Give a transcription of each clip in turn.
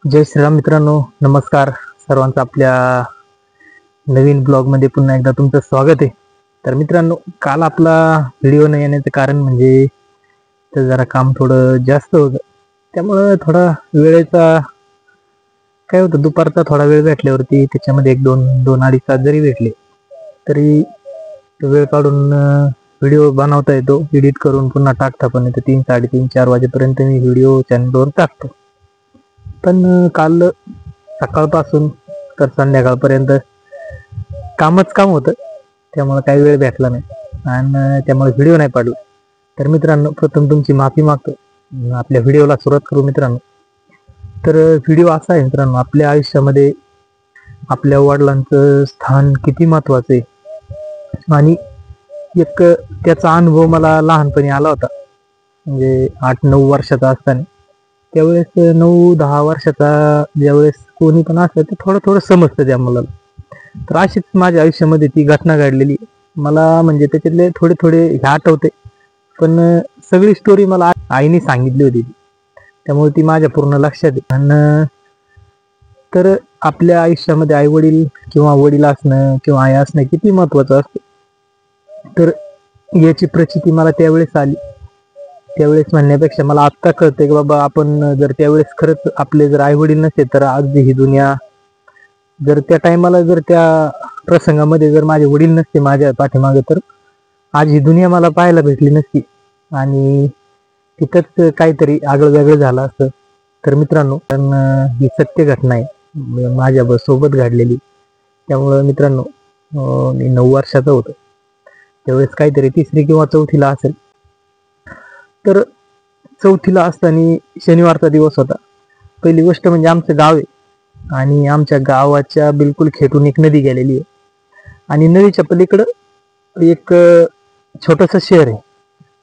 जय श्रीराम मित्रांनो, नमस्कार सर्वांचं आपल्या नवीन ब्लॉगमध्ये पुन्हा एकदा तुमचं स्वागत आहे. तर मित्रांनो, काल आपला व्हिडिओ न येण्याचं कारण म्हणजे तर जरा काम थोडं जास्त होतं, त्यामुळं थोडा वेळेचा काय होतं, दुपारचा थोडा वेळ भेटल्यावरती त्याच्यामध्ये एक दोन अडीच तास जरी भेटले तरी वेळ काढून व्हिडिओ बनवता येतो. एडिट करून पुन्हा टाकता पण येतो. 3, 3:30, 4 वाजेपर्यंत मी व्हिडिओ चॅनलवर टाकतो. पण काल सकाळपासून तर संध्याकाळपर्यंत कामच काम होतं, त्यामुळे काही वेळ भेटला नाही आणि त्यामुळे व्हिडिओ नाही पाडला. तर मित्रांनो, प्रथम तुमची माफी मागतो. आपल्या व्हिडिओला सुरुवात करू मित्रांनो. तर व्हिडिओ असा आहे मित्रांनो, आपल्या आयुष्यामध्ये आपल्या वडिलांचं स्थान किती महत्वाचं आहे आणि एक त्याचा अनुभव मला लहानपणी आला होता. म्हणजे 8-9 वर्षाचा असताना, त्यावेळेस 9-10 वर्षाचा ज्यावेळेस कोणी पण असतं ते थोडं थोडं समजतं त्या मुलाला. तर अशीच माझ्या आयुष्यामध्ये ती घटना घडलेली मला, म्हणजे त्याच्यातले थोडे थोडे हे आठवते, पण सगळी स्टोरी मला आईने सांगितली होती, त्यामुळे ती माझ्या पूर्ण लक्षात आहे. आणि तर आपल्या आयुष्यामध्ये आई वडील किंवा वडील असणं किंवा आई असणं किती महत्वाचं असतं, तर याची प्रचिती मला त्यावेळेस आली. त्यावेळेस म्हणण्यापेक्षा मला आत्ता कळते की बाबा, आपण जर त्यावेळेस खरंच आपले जर आई वडील नसते तर आज ही दुनिया, जर त्या टायमाला जर त्या प्रसंगामध्ये जर माझे वडील नसते माझ्या पाठीमागे, तर आज ही दुनिया मला पाहायला भेटली नसती आणि तिथंच काहीतरी आगळं वेगळं झालं असतं. तर मित्रांनो, पण ही सत्य घटना आहे माझ्या सोबत घडलेली. त्यामुळं मित्रांनो, मी 9 वर्षाचा होतो त्यावेळेस, काहीतरी 3री किंवा 4थीला असेल. तर 4थीला असताना शनिवारचा दिवस होता. पहिली गोष्ट म्हणजे आमचं गाव आहे आणि आमच्या गावाच्या बिलकुल खेटून एक नदी गेलेली आहे आणि नदीच्या पलीकडं एक छोटंसं शहर आहे.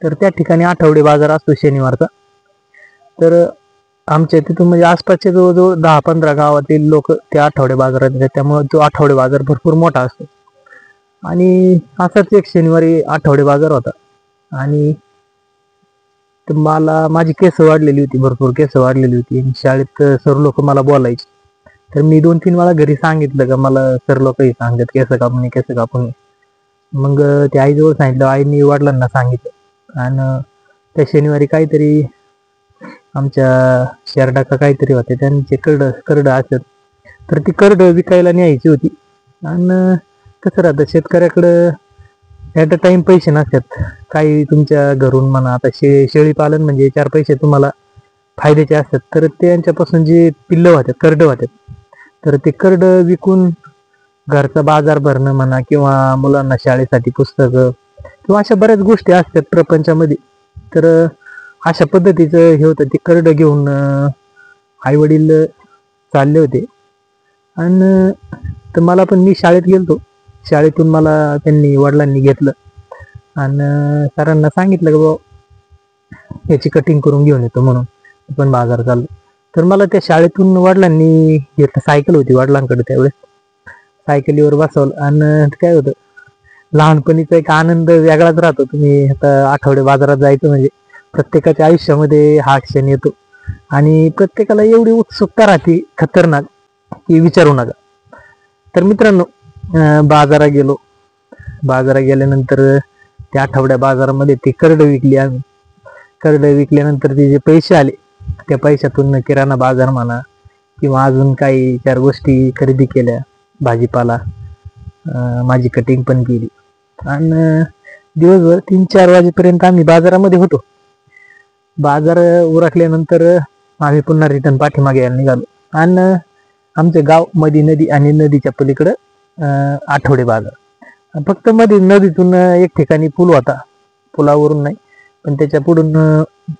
तर त्या ठिकाणी आठवडे बाजार असतो शनिवारचा. तर आमच्या तिथून म्हणजे आसपासचे जवळजवळ 10-15 गावातील लोक त्या आठवडे बाजारात येतात, त्यामुळे तो आठवडे बाजार भरपूर मोठा असतो. आणि असाच एक शनिवारी आठवडे बाजार होता आणि तर मला माझी केस वाढलेली होती, भरपूर केस वाढलेली होती. शाळेत सर लोक मला बोलायचे, तर मी 2-3 वेळा घरी सांगितलं का मला सर लोक हे सांगतात केस कापून. मग ते आईजवळ सांगितलं, आईने वडिलांना सांगितलं आणि त्या शनिवारी काहीतरी आमच्या शेरडा का काहीतरी होते, त्यांचे करड असत, तर ती करड विकायला न्यायची होती. आणि कसं राहतं शेतकऱ्याकडं ॲट अ टाइम पैसे नसतात. काही तुमच्या घरून म्हणा, आता शेळी पालन म्हणजे 4 पैसे तुम्हाला फायद्याचे असतात, तर त्यांच्यापासून जे पिल्लं होतात, करडं होतात, तर ते करड विकून घरचा बाजार भरणं म्हणा किंवा मुलांना शाळेसाठी पुस्तकं किंवा अशा बऱ्याच गोष्टी असतात प्रपंचामध्ये. तर अशा पद्धतीचं हे होतं. ते करड घेऊन आई वडील चालले होते आणि तर मला पण, मी शाळेत गेलतो, शाळेतून मला त्यांनी वडिलांनी घेतलं आणि सरांना सांगितलं की बाबा याची कटिंग करून घेऊन येतो म्हणून, पण बाजार चाललो. तर मला त्या शाळेतून वडिलांनी घेतलं, सायकल होती वडिलांकडे त्यावेळेस, सायकलीवर बसवलं. आणि काय होतं, लहानपणीचा एक आनंद वेगळाच राहतो. तुम्ही आता आठवडे बाजारात जायचं म्हणजे प्रत्येकाच्या आयुष्यामध्ये हा क्षण येतो आणि प्रत्येकाला एवढी उत्सुकता राहते खतरनाक की विचारू नका. तर मित्रांनो, बाजारात गेलो. बाजारात गेल्यानंतर त्या आठवड्या बाजारामध्ये ती करड विकली आम्ही. करड विकल्यानंतर ते जे पैसे आले, त्या पैशातून किराणा बाजार म्हणा किंवा अजून काही 4 गोष्टी खरेदी केल्या, भाजीपाला, माझी कटिंग पण केली आणि दिवसभर 3-4 वाजेपर्यंत आम्ही बाजारामध्ये होतो. बाजार उरकल्यानंतर आम्ही पुन्हा रिटर्न पाठीमागे यायला निघालो आणि आमचं गाव मध्ये नदी आणि नदीच्या पलीकडं आठवडे बाजार. फक्त मध्ये नदीतून एक ठिकाणी पूल होता, पुलावरून नाही पण त्याच्या पुढून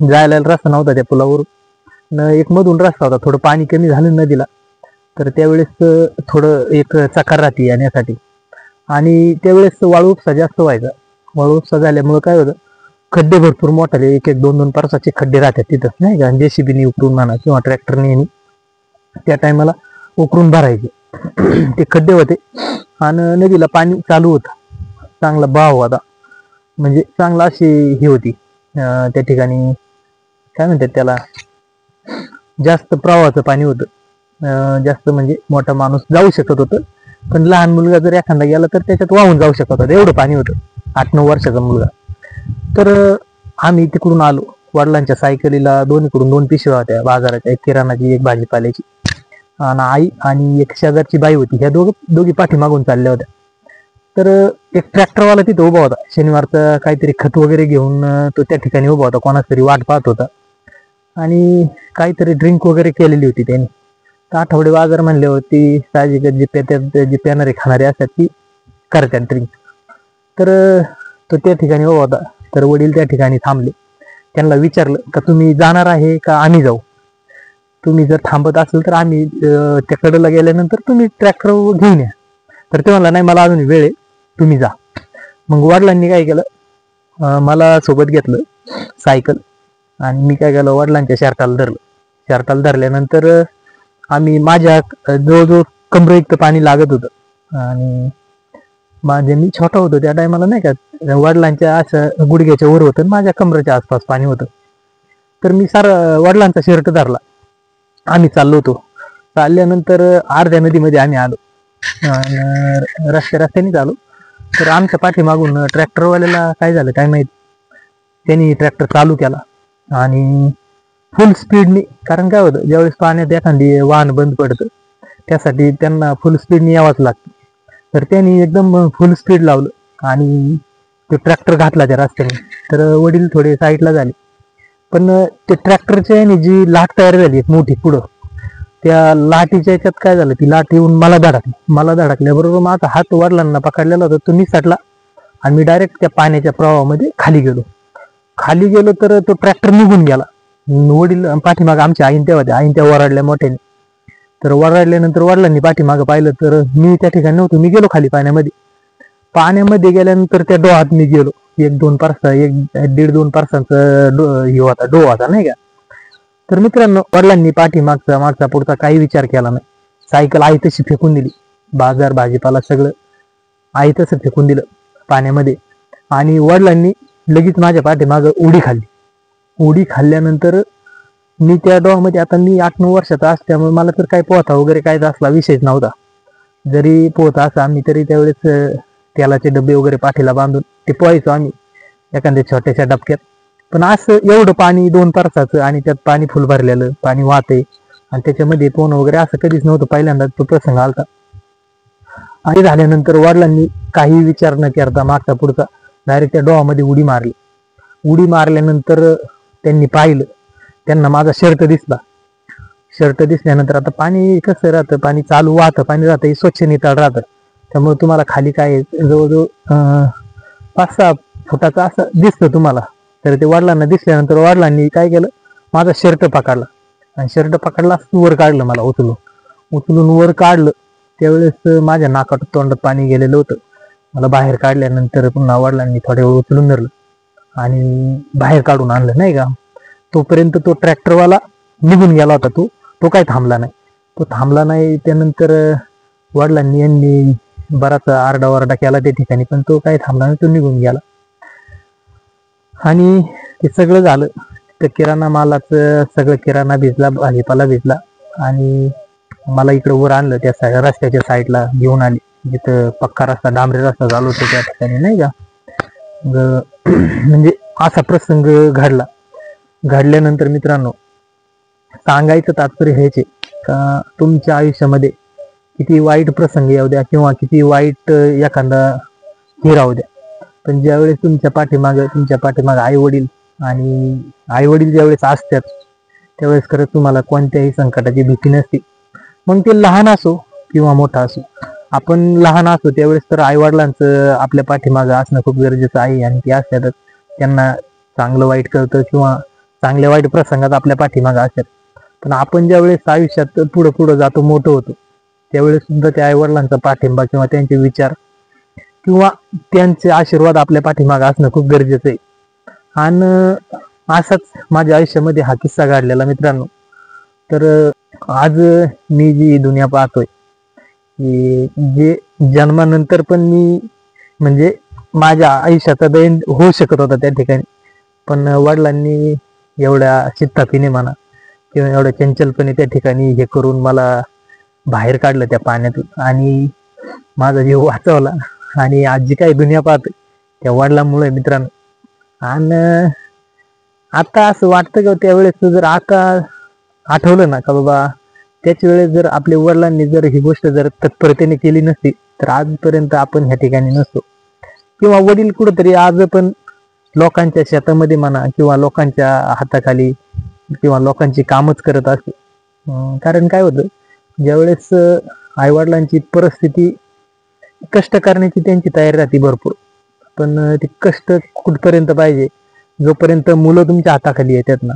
जायला रस्ता नव्हता. त्या पुलावरून एक मधून रस्ता होता. थोडं पाणी कमी झालं नदीला, तर त्यावेळेस थोडं एक चकार राहते येण्यासाठी. आणि त्यावेळेस वाळू उपसा जास्त व्हायचा. वाळू उपसा झाल्यामुळे काय होतं, खड्डे भरपूर मोठाले, 1-1, 2-2 परसाचे खड्डे राहतात तिथं, नाही का. JCB उकरून म्हणा किंवा ट्रॅक्टरने त्या टायमाला उकरून भरायचे ते खड्डे होते. आणि नदीला पाणी चालू होतं, चांगला बहाव होता, म्हणजे चांगला अशी ही होती त्या ठिकाणी, काय म्हणतात त्याला, जास्त प्रवाहाचं पाणी होतं. जास्त म्हणजे मोठा माणूस जाऊ शकत होतं, पण लहान मुलगा जर एखादा गेला तर त्याच्यात वाहून जाऊ शकत होतं, एवढं पाणी होतं. 8-9 वर्षाचा मुलगा. तर आम्ही तिकडून आलो. वडिलांच्या सायकलीला दोन्हीकडून 2 पिशव्या होत्या बाजाराच्या, एक किराणाची एक भाजीपाल्याची. आणि आई आणि एक शेजारची बाई होती, ह्या दोघी पाठीमागून चालल्या होत्या. तर एक ट्रॅक्टरवाला तिथं उभा होता, शनिवारचा काहीतरी खत वगैरे घेऊन तो त्या ठिकाणी उभा होता, कोणाच तरी वाट पाहत होता. आणि काहीतरी ड्रिंक वगैरे केलेली होती त्यांनी. तर आठवडे बाजार म्हणले होती, साहजिकच जी पेणारे खाणारे असतात ती करतात ड्रिंक. तर तो त्या ठिकाणी उभा होता. तर वडील त्या ठिकाणी थांबले. त्यांना विचारलं का तुम्ही जाणार आहे का आम्ही जाऊ? तुम्ही जर थांबत असेल तर आम्ही त्या कडेला गेल्यानंतर तुम्ही ट्रॅक्टर घेऊन या. तर ते म्हणला नाही, मला अजून वेळ आहे, तुम्ही जा. मग वडिलांनी काय केलं, मला सोबत घेतलं सायकल, आणि मी काय केलं, वडिलांच्या शर्टाला धरलं. शर्टाला धरल्यानंतर आम्ही माझ्या जवळजवळ कमरेइतकं पाणी लागत होतं. आणि मी छोटा होतो त्या टायमाला, नाही का, वडिलांच्या असं गुडघ्याच्या वर होतं, माझ्या कमरेच्या आसपास पाणी होतं. तर मी वडिलांचा शर्ट धरला. आम्ही चाललो होतो. चालल्यानंतर अर्ध्या नदीमध्ये आम्ही आलो. रस्त्यानेच आलो. तर आमच्या पाठीमागून ट्रॅक्टरवाल्याला काय झालं काय माहिती, त्यांनी ट्रॅक्टर चालू केला आणि फुल स्पीडनी, कारण काय होतं, ज्यावेळेस पाण्यात एखादी वाहन बंद पडतं त्यासाठी त्यांना फुल स्पीडनी यावंच लागतं. तर त्यांनी एकदम फुल स्पीड लावलं आणि तो ट्रॅक्टर घातला त्या रस्त्याने. तर वडील थोडे साईडला झाले, पण ते ट्रॅक्टरच्या जी लाट तयार झाली एक मोठी पुढं, त्या लाटीच्या याच्यात काय झालं, ती लाट येऊन मला धडकल्याबरोबर माझा हात वडिलांना पकडलेला होता, तो निसटला आणि मी डायरेक्ट त्या पाण्याच्या प्रवाहामध्ये खाली गेलो. तर तो ट्रॅक्टर निघून गेला. वडील पाठीमाग आमच्या आईन त्या वराडल्या मोठ्याने. तर वराडल्यानंतर वडिलांनी पाठीमागं पाहिलं, तर मी त्या ठिकाणी नव्हतो. मी गेलो खाली पाण्यामध्ये गेल्यानंतर त्या डोहात मी गेलो. 1-2 परसांचा डो होता, नाही का. तर मित्रांनो, वडिलांनी मागचा पुढचा काही विचार केला नाही. सायकल आई तशी फेकून दिली, बाजार भाजीपाला सगळं आई तसं फेकून दिलं पाण्यामध्ये. आणि वडिलांनी लगेच माझ्या पाठीमागं उडी खाल्ल्यानंतर मी त्या डोहामध्ये, आता मी 8-9 वर्षाचा असल्यामुळे मला तर काय पोहता वगैरे काय असला विषयच नव्हता. जरी पोहता असं आम्ही तरी त्यावेळेस तेलाचे डबे वगैरे पाठीला बांधून ते पोहायचो आम्ही एखाद्या छोट्याशा डबक्यात. पण असं एवढं पाणी 2 तासाचं आणि त्यात पाणी फुल भरलेलं, पाणी वाहते आणि त्याच्यामध्ये पोहणं वगैरे असं कधीच नव्हतं. पहिल्यांदा तो प्रसंग आलता. आणि झाल्यानंतर वडिलांनी काही विचार न करता मागचा पुढचा डायरेक्ट त्या डोहामध्ये उडी मारल्यानंतर त्यांनी पाहिलं, त्यांना माझा शर्ट दिसल्यानंतर, आता पाणी कसं राहतं, पाणी चालू वाहतं, पाणी राहतं, स्वच्छ नितळ राहतं, त्यामुळे तुम्हाला खाली काय जवळजवळ 5-6 फुटाचं असं दिसतं तुम्हाला. तर ते वडिलांना दिसल्यानंतर वडिलांनी काय केलं, माझा शर्ट पकडला आणि शर्ट पकडला वर काढलं, मला उचलून वर काढलं. त्यावेळेस माझ्या नाकात तोंडात पाणी गेलेलं होतं. मला बाहेर काढल्यानंतर पुन्हा वडिलांनी थोड्या वेळ उचलून धरलं आणि बाहेर काढून आणलं, नाही का. तोपर्यंत तो ट्रॅक्टरवाला निघून गेला होता. तो काय थांबला नाही. त्यानंतर वडिलांनी बराच आरडाओरडा केला त्या ठिकाणी, पण तो काय थांबला नाही, तो निघून गेला. आणि ते सगळं झालं. तर किराणा मालाचं सगळं किराणा भिजला, भाजीपाला भिजला आणि मला इकडे वर आणलं, त्या रस्त्याच्या साईडला घेऊन आली, जिथं पक्का रस्ता, डांबरी रस्ता चालू होतो त्या ठिकाणी, नाही का. म्हणजे असा प्रसंग घडल्यानंतर मित्रांनो, सांगायचं तात्पर्य हेच आहे का तुमच्या आयुष्यामध्ये किती वाईट प्रसंग येऊ द्या किंवा किती वाईट एखादा हे राहू द्या, पण ज्यावेळेस तुमच्या पाठीमाग आई वडील ज्यावेळेस असतात त्यावेळेस खरंच तुम्हाला कोणत्याही संकटाची भीती नसते. मग ते लहान असो किंवा मोठा असो. आपण लहान असो त्यावेळेस तर आई वडिलांचं आपल्या पाठीमागं असणं खूप गरजेचं आहे, आणि ते असतातच, त्यांना चांगलं वाईट कळतं किंवा चांगल्या वाईट प्रसंगात आपल्या पाठीमागं असतात. पण आपण ज्यावेळेस आयुष्यात पुढं जातो, मोठं होतो, त्यावेळेस सुद्धा त्या आई वडिलांचा पाठिंबा किंवा त्यांचे विचार किंवा त्यांचे आशीर्वाद आपल्या पाठीमागं असणं खूप गरजेचं आहे. आणि असाच माझ्या आयुष्यामध्ये हा किस्सा घडलेला मित्रांनो. तर आज मी जी दुनिया पाहतोय, जे जन्मानंतर पण मी म्हणजे माझ्या आयुष्याचा दैन होऊ शकत होता त्या ठिकाणी, पण वडिलांनी एवढ्या शिस्तातीने म्हणा किंवा एवढं चंचलपणे त्या ठिकाणी हे करून मला बाहेर काढलं त्या पाण्यातून आणि माझा जीव वाचवला. आणि आज जी काही दुनिया पाहते त्या वडिलांमुळे मित्रांनो. आणि आता असं वाटतं का त्यावेळेस जर आता आठवलं ना का बाबा त्याच वेळेस जर आपल्या वडिलांनी जर ही गोष्ट जर तत्परतेने केली नसती तर आजपर्यंत आपण ह्या ठिकाणी नसतो. किंवा वडील कुठंतरी आज पण लोकांच्या शेतामध्ये म्हणा किंवा लोकांच्या हाताखाली किंवा लोकांची कामच करत असते. कारण काय होतं ज्यावेळेस आई वडिलांची परिस्थिती कष्ट करण्याची त्यांची तयारी राहते भरपूर, पण ते कष्ट कुठपर्यंत पाहिजे, जोपर्यंत मुलं तुमच्या हाताखाली येतात ना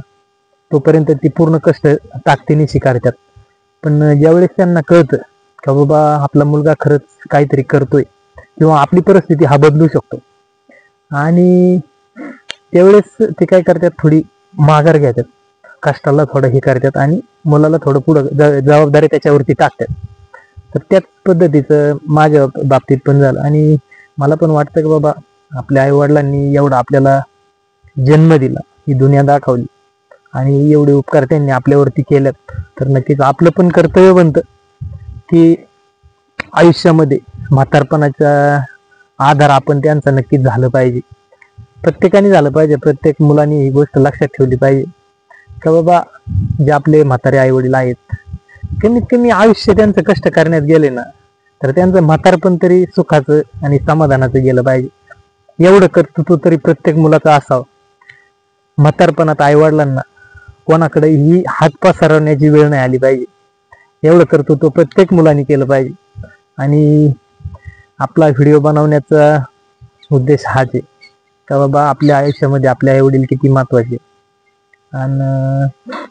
तोपर्यंत ती पूर्ण कष्ट ताकदीने स्वीकारतात. पण ज्यावेळेस त्यांना कळतं का बाबा आपला मुलगा खरंच काहीतरी करतोय किंवा आपली परिस्थिती हा बदलू शकतो, आणि त्यावेळेस ते काय करतात, थोडी माघार घेतात, कष्टाला थोडं हे करतात आणि मुलाला थोडं पुढं जबाबदारी त्याच्यावरती टाकतात. तर त्याच पद्धतीचं माझ्या बाबतीत पण झालं. आणि मला पण वाटतं की बाबा आपल्या आई वडिलांनी एवढा आपल्याला जन्म दिला, ही दुनिया दाखवली आणि एवढे उपकार त्यांनी आपल्यावरती केल्यात, तर नक्कीच आपलं पण कर्तव्य बनतं की आयुष्यामध्ये म्हातारपणाचा आधार आपण त्यांचा नक्कीच झालं पाहिजे. प्रत्येकाने झालं पाहिजे, प्रत्येक मुलांनी ही गोष्ट लक्षात ठेवली पाहिजे का बाबा जे आपले म्हातारे आई वडील आहेत कमीत कमी आयुष्य त्यांचं कष्ट करण्यात गेले ना तर त्यांचं म्हातारपण तरी सुखाचं आणि समाधानाचं गेलं पाहिजे. एवढं कर्तृत्व तरी प्रत्येक मुलाचं असावं. म्हातारपणात आई वडिलांना कोणाकडे ही हात पसरवण्याची वेळ नाही आली पाहिजे, एवढं कर्तृत्व प्रत्येक मुलांनी केलं पाहिजे. आणि आपला व्हिडिओ बनवण्याचा उद्देश हाच आहे का बाबा आपल्या आयुष्यामध्ये आपले आई वडील किती महत्वाचे आणि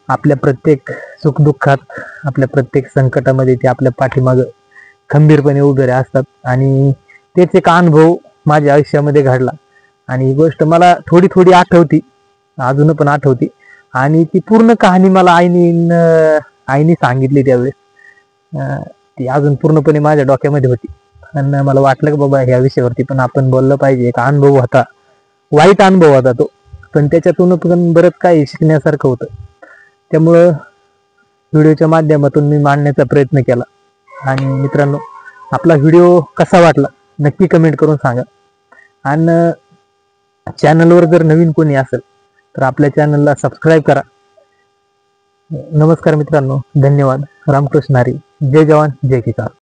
आपल्या प्रत्येक सुखदुःखात आपल्या प्रत्येक संकटामध्ये ते आपल्या पाठीमागं खंबीरपणे उभे असतात. आणि तेच एक अनुभव माझ्या आयुष्यामध्ये घडला आणि ही गोष्ट मला थोडी थोडी आठवती, अजून पण आठवती. आणि ती पूर्ण कहाणी मला आईने सांगितली त्यावेळेस, ती अजून पूर्णपणे माझ्या डोक्यामध्ये होती. आणि मला वाटलं की बाबा ह्या विषयावरती पण आपण बोललं पाहिजे. एक अनुभव होता, वाईट अनुभव होता तो, पण त्याच्यातून पण बरंच काही शिकण्यासारखं होतं. त्यामुळं व्हिडिओच्या माध्यमातून मी मांडण्याचा प्रयत्न केला. आणि मित्रांनो आपला व्हिडिओ कसा वाटला नक्की कमेंट करून सांगा. आणि चॅनलवर जर नवीन कोणी असेल तर आपल्या चॅनलला सबस्क्राईब करा. नमस्कार मित्रांनो, धन्यवाद. रामकृष्ण हरी. जय जवान जय किसान.